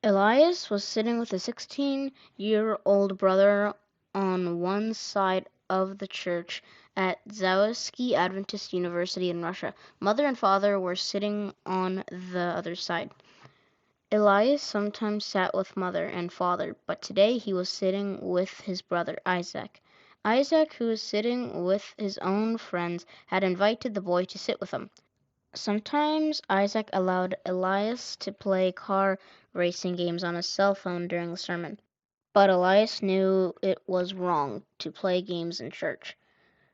Elias was sitting with his 16-year-old brother on one side of the church at seventh-day Adventist University in Russia. Mother and father were sitting on the other side. Elias sometimes sat with mother and father, but today he was sitting with his brother Isaac. Isaac, who was sitting with his own friends, had invited the boy to sit with him. Sometimes Isaac allowed Elias to play car racing games on his cell phone during the sermon, but Elias knew it was wrong to play games in church.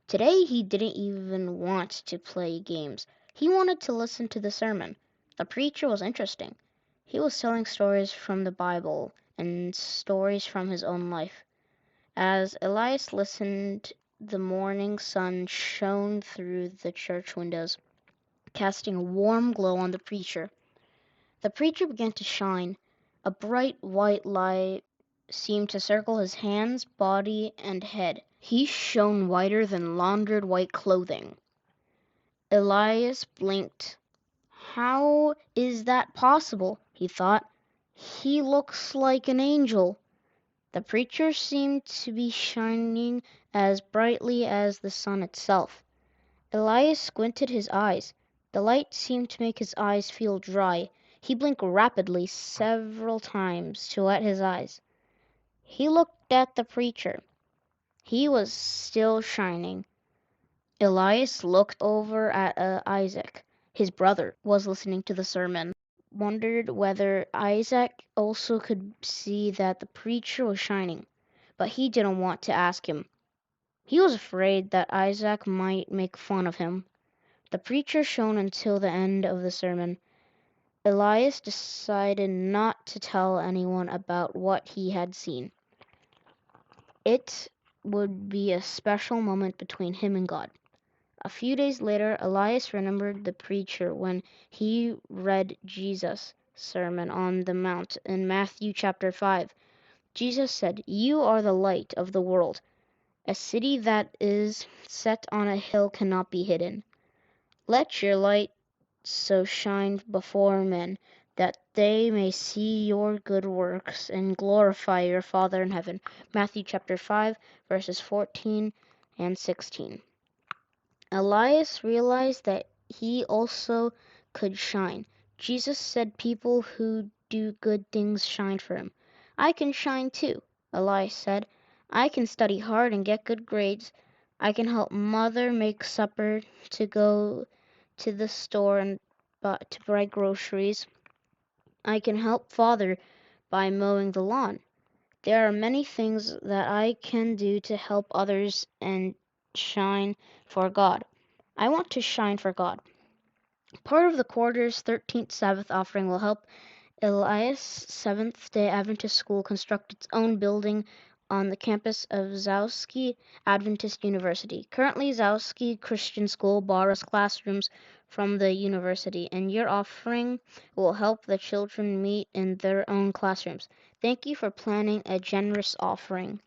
Today he didn't even want to play games. He wanted to listen to the sermon. The preacher was interesting. He was telling stories from the Bible and stories from his own life. As Elias listened, the morning sun shone through the church windows, casting a warm glow on the preacher. The preacher began to shine. A bright white light seemed to circle his hands, body, and head. He shone whiter than laundered white clothing. Elias blinked. How is that possible? He thought. He looks like an angel. The preacher seemed to be shining as brightly as the sun itself. Elias squinted his eyes. The light seemed to make his eyes feel dry. He blinked rapidly several times to wet his eyes. He looked at the preacher. He was still shining. Elias looked over at Isaac. His brother was listening to the sermon. Wondered whether Isaac also could see that the preacher was shining, but he didn't want to ask him. He was afraid that Isaac might make fun of him. The preacher shone until the end of the sermon. Elias decided not to tell anyone about what he had seen. It would be a special moment between him and God. A few days later, Elias remembered the preacher when he read Jesus' Sermon on the Mount in Matthew chapter 5. Jesus said, "You are the light of the world. A city that is set on a hill cannot be hidden. Let your light so shine before men that they may see your good works and glorify your Father in heaven." Matthew chapter 5, verses 14 and 16. Elias realized that he also could shine. Jesus said people who do good things shine for him. I can shine too, Elias said. I can study hard and get good grades. I can help mother make supper, to go to the store and to buy groceries. I can help father by mowing the lawn. There are many things that I can do to help others and shine for God. I want to shine for God. Part of the quarter's 13th Sabbath offering will help Elias Seventh-day Adventist School construct its own building on the campus of seventh-day Adventist University. Currently, Zowski Christian School borrows classrooms from the university, and your offering will help the children meet in their own classrooms. Thank you for planning a generous offering.